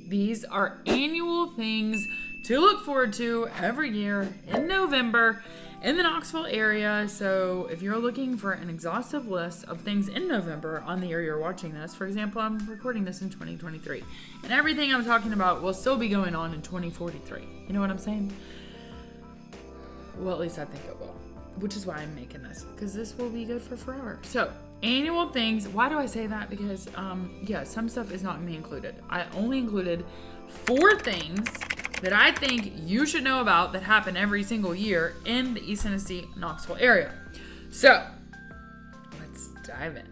These are annual things to look forward to every year in November in the Knoxville area. So if you're looking for an exhaustive list of things in November on the year you're watching this, for example, I'm recording this in 2023, and everything I'm talking about will still be going on in 2043. You know what I'm saying? Well, at least I think it will, which is why I'm making this, because this will be good for forever. So annual things. Why do I say that? Because some stuff is not going to be included. I only included 4 things that I think you should know about that happen every single year in the East Tennessee, Knoxville area. So let's dive in.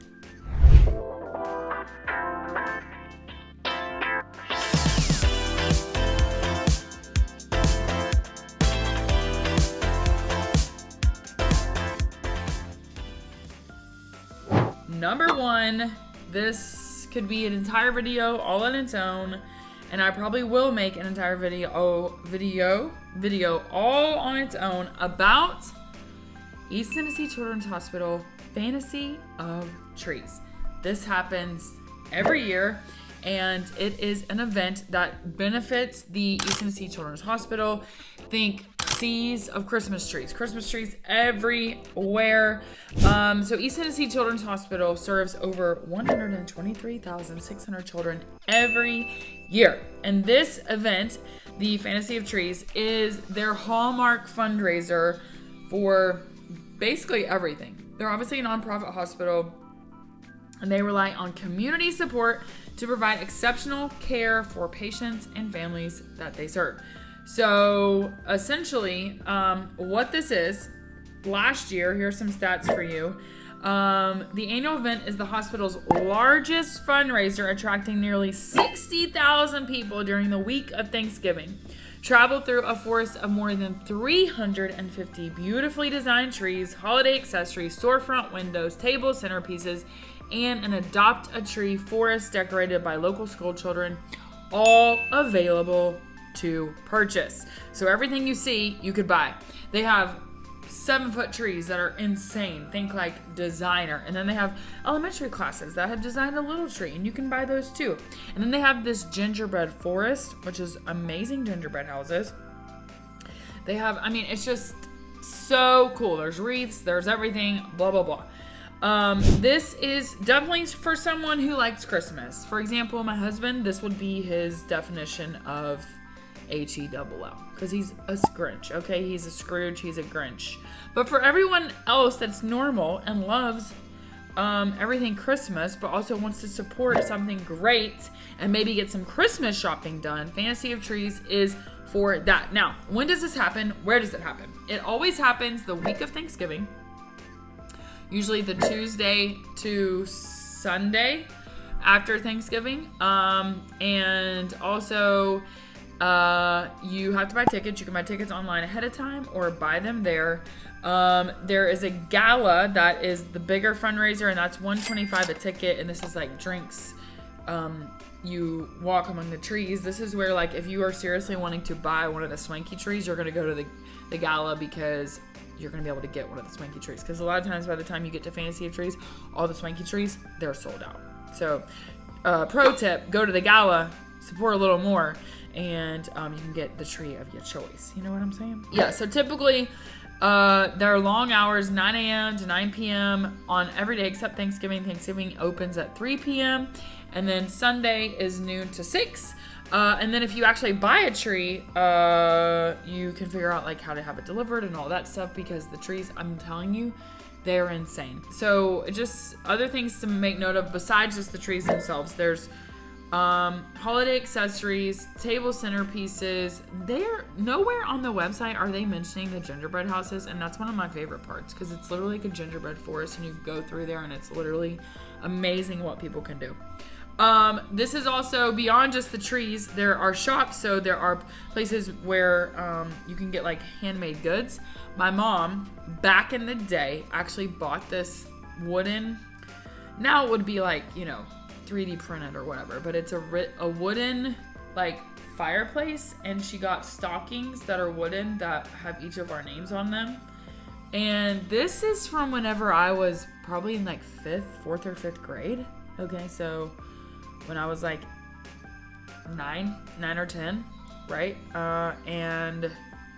Number 1, this could be an entire video all on its own, and I probably will make an entire video all on its own about East Tennessee Children's Hospital Fantasy of Trees. This happens every year, and it is an event that benefits the East Tennessee Children's Hospital. Think seas of Christmas trees everywhere. So East Tennessee Children's Hospital serves over 123,600 children every year. And this event, the Fantasy of Trees, is their hallmark fundraiser for basically everything. They're obviously a nonprofit hospital, and they rely on community support to provide exceptional care for patients and families that they serve. So essentially, what this is, last year, here's some stats for you. The annual event is the hospital's largest fundraiser, attracting nearly 60,000 people during the week of Thanksgiving. Travel through a forest of more than 350 beautifully designed trees, holiday accessories, storefront windows, table centerpieces, and an adopt a tree forest decorated by local school children, all available to purchase. So everything you see, you could buy. They have 7-foot trees that are insane. Think like designer. And then they have elementary classes that have designed a little tree, and you can buy those too. And then they have this gingerbread forest, which is amazing gingerbread houses. They have, it's just so cool. There's wreaths, there's everything, blah, blah, blah. This is definitely for someone who likes Christmas. For example, my husband, this would be his definition of HELL, because he's a Grinch, okay? He's a Scrooge, he's a Grinch. But for everyone else that's normal and loves everything Christmas, but also wants to support something great and maybe get some Christmas shopping done, Fantasy of Trees is for that. Now, when does this happen? Where does it happen? It always happens the week of Thanksgiving, usually the Tuesday to Sunday after Thanksgiving, and also you have to buy tickets. You can buy tickets online ahead of time or buy them there. There is a gala that is the bigger fundraiser, and that's $125 a ticket, and this is like drinks. You walk among the trees. This is where, like, if you are seriously wanting to buy one of the swanky trees, you're going to go to the gala, because you're going to be able to get one of the swanky trees. Because a lot of times by the time you get to Fantasy of Trees, all the swanky trees, they're sold out. So pro tip, go to the gala, support a little more, and you can get the tree of your choice. You know what I'm saying? Yeah, so typically there are long hours, 9 a.m. to 9 p.m. on every day except Thanksgiving. Thanksgiving opens at 3 p.m. and then Sunday is noon to 6. And then if you actually buy a tree, you can figure out like how to have it delivered and all that stuff, because the trees, I'm telling you, they're insane. So just other things to make note of besides just the trees themselves. There's holiday accessories, table centerpieces. They're nowhere on the website are they mentioning the gingerbread houses, and that's one of my favorite parts, because it's literally like a gingerbread forest, and you go through there and it's literally amazing what people can do. This is also beyond just the trees. There are shops, so there are places where you can get like handmade goods. My mom, back in the day, actually bought this wooden, now it would be like, 3D printed or whatever, but it's a wooden like fireplace, and she got stockings that are wooden that have each of our names on them. And this is from whenever I was probably in like 4th or 5th grade. Okay, so when I was like 9 or 10, right? And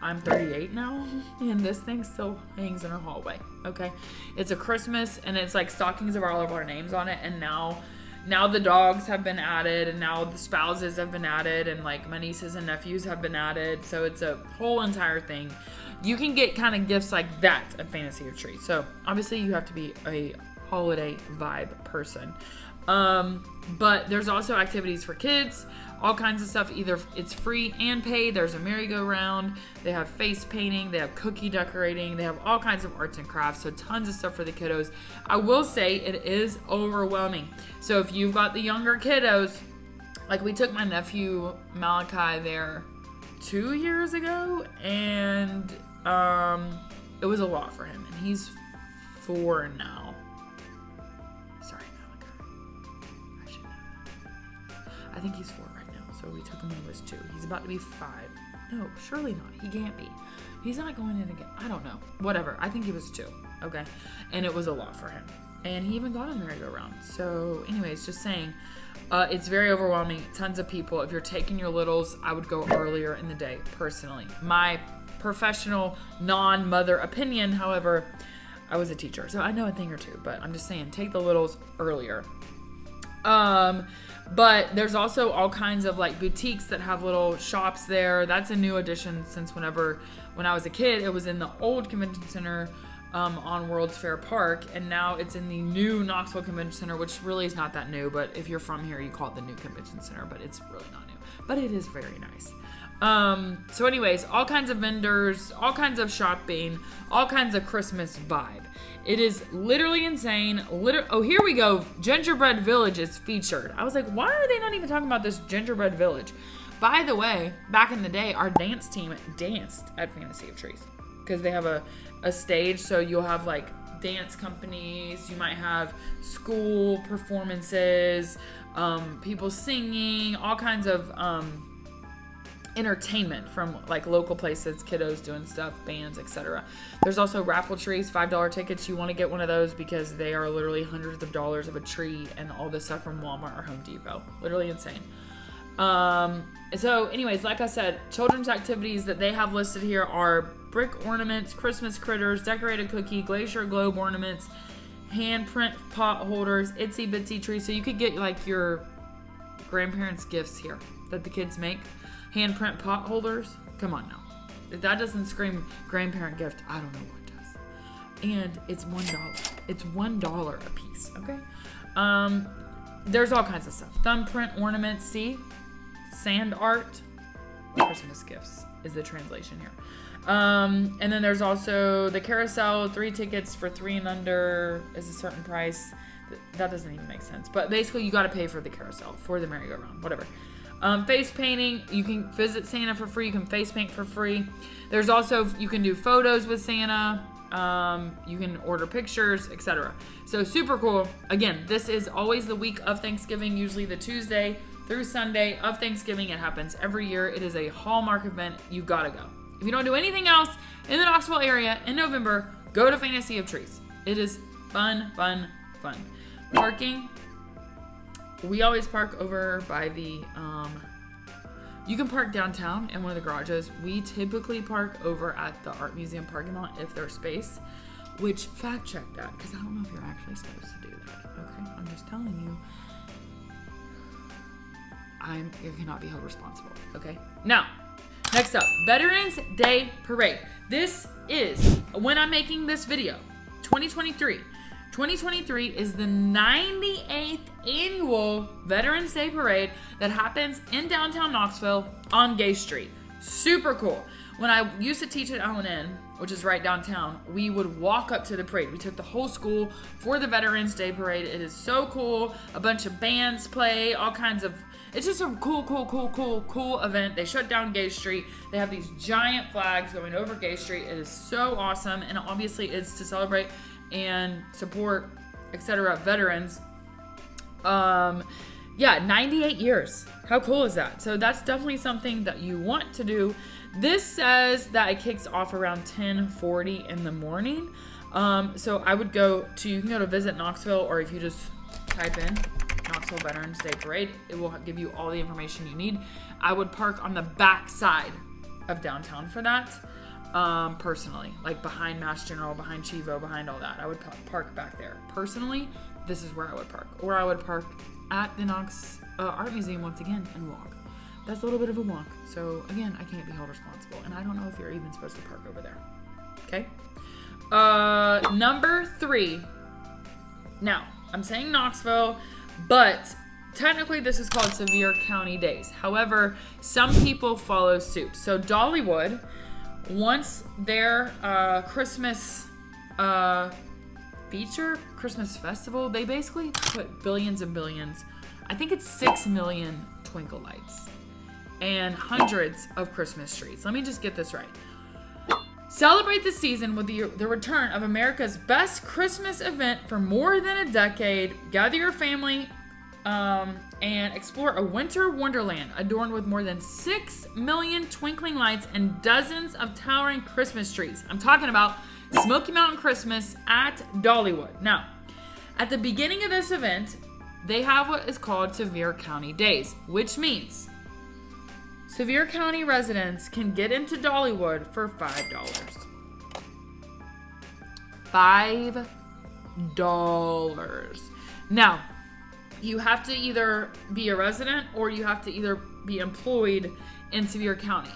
I'm 38 now, and this thing still hangs in our hallway, okay? It's a Christmas, and it's like stockings of all of our names on it, and now the dogs have been added, and now the spouses have been added, and like my nieces and nephews have been added, so it's a whole entire thing. You can get kind of gifts like that at Fantasy of Trees. So obviously you have to be a holiday vibe person. But there's also activities for kids, all kinds of stuff. Either it's free and paid. There's a merry-go-round. They have face painting. They have cookie decorating. They have all kinds of arts and crafts. So tons of stuff for the kiddos. I will say it is overwhelming. So if you've got the younger kiddos, like we took my nephew Malachi there 2 years ago, and it was a lot for him. And he's 4 now. Sorry, Malachi. I should know that. I think he's 4 right now. So we took him when he was 2. He's about to be 5. No, surely not. He can't be. He's not going in again. I don't know. Whatever. I think he was 2. Okay. And it was a lot for him. And he even got a merry-go-round. So anyways, just saying, it's very overwhelming. Tons of people. If you're taking your littles, I would go earlier in the day, personally. My professional, non-mother opinion, however, I was a teacher, so I know a thing or two, but I'm just saying, take the littles earlier. But there's also all kinds of like boutiques that have little shops there. That's a new addition since when I was a kid, it was in the old convention center on World's Fair Park, and now it's in the new Knoxville Convention Center, which really is not that new, but if you're from here, you call it the new convention center, but it's really not new, but it is very nice. So anyways, all kinds of vendors, all kinds of shopping, all kinds of Christmas vibe. It is literally insane. Oh, here we go. Gingerbread Village is featured. I was like, why are they not even talking about this Gingerbread Village? By the way, back in the day, our dance team danced at Fantasy of Trees because they have a stage. So you'll have like dance companies. You might have school performances, people singing, all kinds of entertainment from like local places, kiddos doing stuff, bands, etc. There's also raffle trees, $5 tickets. You want to get one of those because they are literally hundreds of dollars of a tree, and all this stuff from Walmart or Home Depot. Literally insane. So anyways, like I said, children's activities that they have listed here are brick ornaments, Christmas critters, decorated cookie, glacier globe ornaments, handprint pot holders, itsy bitsy trees. So you could get like your grandparents' gifts here that the kids make. Handprint pot holders. Come on now. If that doesn't scream grandparent gift, I don't know what does. And it's $1. It's $1 a piece. Okay. There's all kinds of stuff. Thumbprint ornaments. See, sand art. Christmas gifts is the translation here. And then there's also the carousel. 3 tickets for 3 and under is a certain price. That doesn't even make sense. But basically, you got to pay for the carousel, for the merry-go-round, whatever. Face painting, you can visit Santa for free. You can face paint for free. There's also, you can do photos with Santa. You can order pictures, etc. So super cool. Again, this is always the week of Thanksgiving, usually the Tuesday through Sunday of Thanksgiving. It happens every year. It is a hallmark event. You gotta go. If you don't do anything else in the Knoxville area in November, go to Fantasy of Trees. It is fun, fun, fun. Parking. We always park over by the, you can park downtown in one of the garages. We typically park over at the art museum parking lot if there's space, which fact check that, because I don't know if you're actually supposed to do that. Okay, I'm just telling you. You cannot be held responsible. Okay. Now, next up, Veterans Day Parade. This is, when I'm making this video, 2023. 2023 is the 98th annual Veterans Day Parade that happens in downtown Knoxville on Gay Street. Super cool. When I used to teach at LNN, which is right downtown, we would walk up to the parade. We took the whole school for the Veterans Day Parade. It is so cool. A bunch of bands play, all kinds of, it's just a cool event. They shut down Gay Street. They have these giant flags going over Gay Street. It is so awesome. And obviously it's to celebrate and support, etc. veterans. 98 years. How cool is that? So that's definitely something that you want to do. This says that it kicks off around 10:40 in the morning. So I would you can go to Visit Knoxville, or if you just type in Knoxville Veterans Day Parade. It will give you all the information you need. I would park on the back side of downtown for that, personally. Like behind Mass General, behind Chivo, behind all that. I would park back there. Personally, this is where I would park. Or I would park at the Knox Art Museum once again and walk. That's a little bit of a walk. So again, I can't be held responsible. And I don't know if you're even supposed to park over there. Okay? Number 3. Now, I'm saying Knoxville, but technically this is called Sevier County Days. However, some people follow suit. So Dollywood, once their Christmas feature, Christmas festival, they basically put billions and billions, I think it's 6 million twinkle lights and hundreds of Christmas trees. Let me just get this right. Celebrate the season with the return of America's best Christmas event for more than a decade. Gather your family and explore a winter wonderland adorned with more than 6 million twinkling lights and dozens of towering Christmas trees. I'm talking about Smoky Mountain Christmas at Dollywood. Now, at the beginning of this event, they have what is called Sevier County Days, which means Sevier County residents can get into Dollywood for $5. $5. Now, you have to either be a resident or you have to either be employed in Sevier County.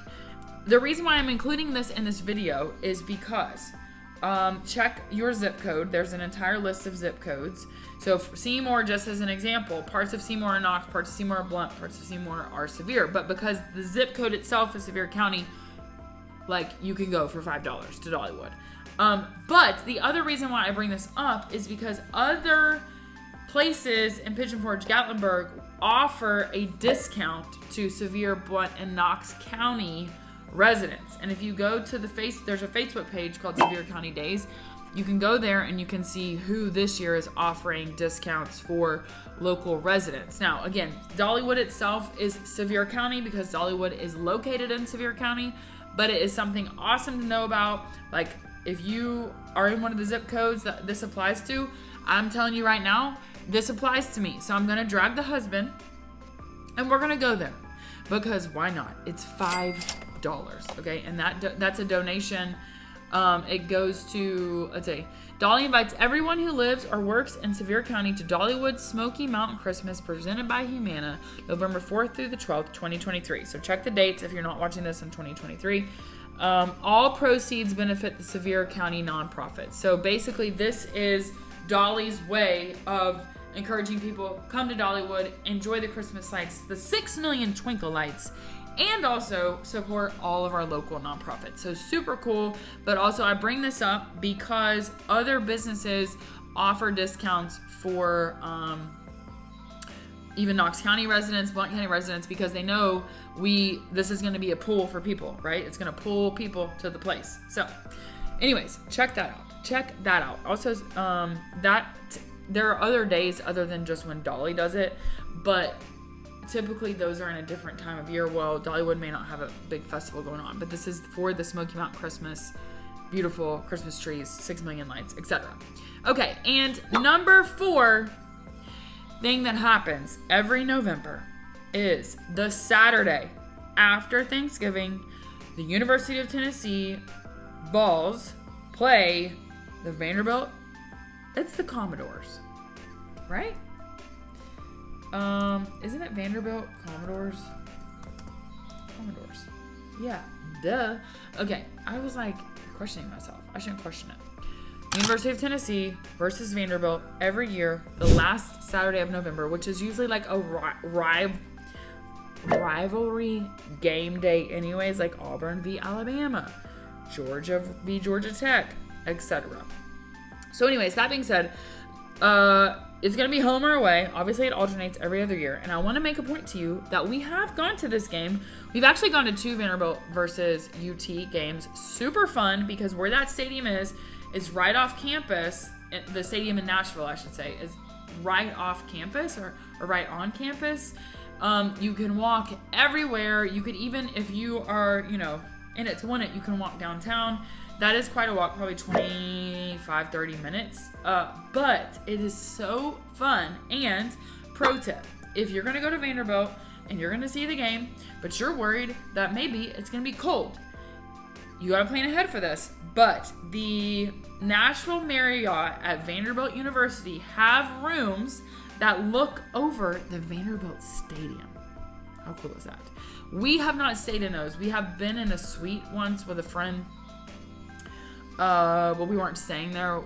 The reason why I'm including this in this video is because check your zip code. There's an entire list of zip codes. So for Seymour, just as an example, parts of Seymour are Knox, parts of Seymour are Blunt, parts of Seymour are Sevier. But because the zip code itself is Sevier County, like you can go for $5 to Dollywood. But the other reason why I bring this up is because other places in Pigeon Forge, Gatlinburg offer a discount to Sevier, Blunt, and Knox County residents. And if you go to there's a Facebook page called Sevier County Days. You can go there and you can see who this year is offering discounts for local residents. Now, again, Dollywood itself is Sevier County because Dollywood is located in Sevier County, but it is something awesome to know about. Like, if you are in one of the zip codes that this applies to, I'm telling you right now, this applies to me. So I'm going to drag the husband and we're going to go there because why not? It's $5, okay? And that's a donation. It goes to, let's say, Dolly invites everyone who lives or works in Sevier County to Dollywood Smoky Mountain Christmas presented by Humana, November 4th through the 12th, 2023. So check the dates if you're not watching this in 2023. All proceeds benefit the Sevier County nonprofit. So basically this is Dolly's way of encouraging people, come to Dollywood, enjoy the Christmas lights, the 6 million twinkle lights, and also support all of our local nonprofits. So super cool. But also I bring this up because other businesses offer discounts for even Knox County residents, Blount County residents, because they know this is going to be a pull for people, right? It's going to pull people to the place. So anyways, check that out. Also, there are other days other than just when Dolly does it, but typically those are in a different time of year. Well, Dollywood may not have a big festival going on, but this is for the Smoky Mountain Christmas, beautiful Christmas trees, 6 million lights, etc. Okay, and number 4 thing that happens every November is the Saturday after Thanksgiving, the University of Tennessee Vols play the Vanderbilt. It's the Commodores, right? Isn't it Vanderbilt Commodores? Yeah, duh. Okay, I was like questioning myself. I shouldn't question it. University of Tennessee versus Vanderbilt every year, the last Saturday of November, which is usually like a rivalry game day anyways, like Auburn v. Alabama, Georgia v. Georgia Tech, etc. So anyways, that being said, it's going to be home or away. Obviously, it alternates every other year. And I want to make a point to you that we have gone to this game. We've actually gone to 2 Vanderbilt versus UT games. Super fun because where that stadium is right off campus. The stadium in Nashville, I should say, is right off campus or right on campus. You can walk everywhere. You could even, if you are, in it to win it, you can walk downtown. That is quite a walk, probably 25, 30 minutes. But it is so fun. And pro tip. If you're going to go to Vanderbilt and you're going to see the game, but you're worried that maybe it's going to be cold, you got to plan ahead for this. But the Knoxville Marriott at Vanderbilt University have rooms that look over the Vanderbilt Stadium. How cool is that? We have not stayed in those. We have been in a suite once with a friend, but we weren't staying there.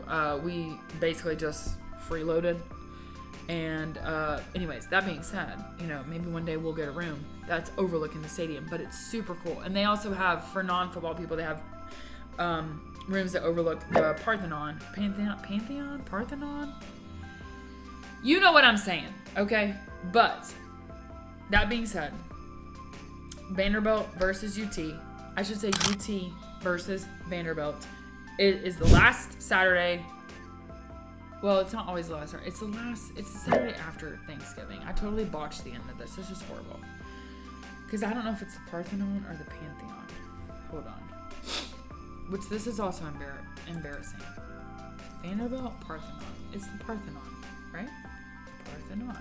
We basically just freeloaded. And anyways, that being said, you know, maybe one day we'll get a room that's overlooking the stadium, but it's super cool. And they also have, for non-football people, they have rooms that overlook the Parthenon. Parthenon? You know what I'm saying, okay? But that being said, Vanderbilt versus UT. I should say UT versus Vanderbilt. It is the last Saturday. Well, it's not always the last Saturday. It's the Saturday after Thanksgiving. I totally botched the end of this. This is horrible. Because I don't know if it's the Parthenon or the Pantheon. Hold on. This is also embarrassing. Vanderbilt, Parthenon. It's the Parthenon, right? Parthenon.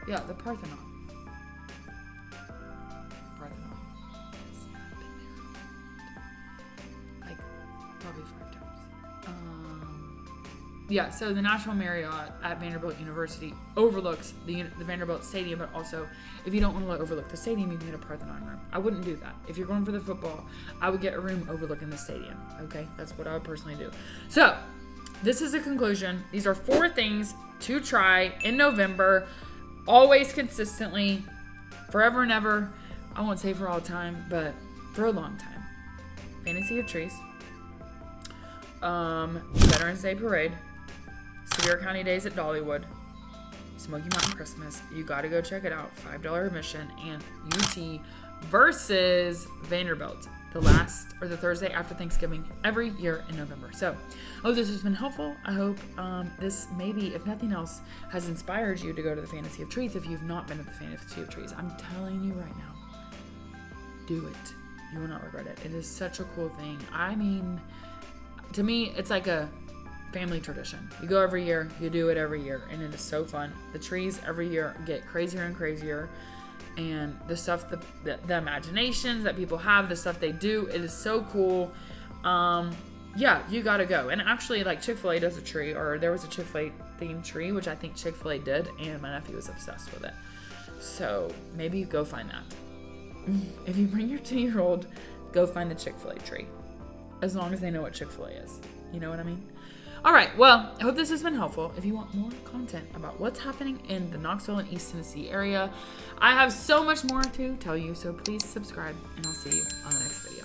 Yeah, the Parthenon. Parthenon. Yes, I've been there. Like, probably 5 times. Yeah, so the Knoxville Marriott at Vanderbilt University overlooks the Vanderbilt Stadium, but also, if you don't want to overlook the stadium, you can get a Parthenon room. I wouldn't do that. If you're going for the football, I would get a room overlooking the stadium, okay? That's what I would personally do. So, this is a conclusion. These are 4 things to try in November, always consistently, forever and ever. I won't say for all time, but for a long time. Fantasy of Trees. Veterans Day Parade. Sevier County Days at Dollywood. Smoky Mountain Christmas. You got to go check it out. $5 admission. And UT versus Vanderbilt. The Thursday after Thanksgiving every year in November. So, I hope this has been helpful. I hope this maybe, if nothing else, has inspired you to go to the Fantasy of Trees if you've not been to the Fantasy of Trees. I'm telling you right now, do it. You will not regret it. It is such a cool thing. I mean, to me, it's like a family tradition. You go every year, you do it every year, and it is so fun. The trees every year get crazier and crazier. And the stuff, the imaginations that people have, the stuff they do, it is so cool. Yeah, you gotta go. And actually, like, Chick-fil-A does a tree, or there was a Chick-fil-A themed tree, which I think Chick-fil-A did, and my nephew was obsessed with it. So maybe go find that. If you bring your 2-year-old, go find the Chick-fil-A tree. As long as they know what Chick-fil-A is. You know what I mean? All right, well, I hope this has been helpful. If you want more content about what's happening in the Knoxville and East Tennessee area, I have so much more to tell you, so please subscribe, and I'll see you on the next video.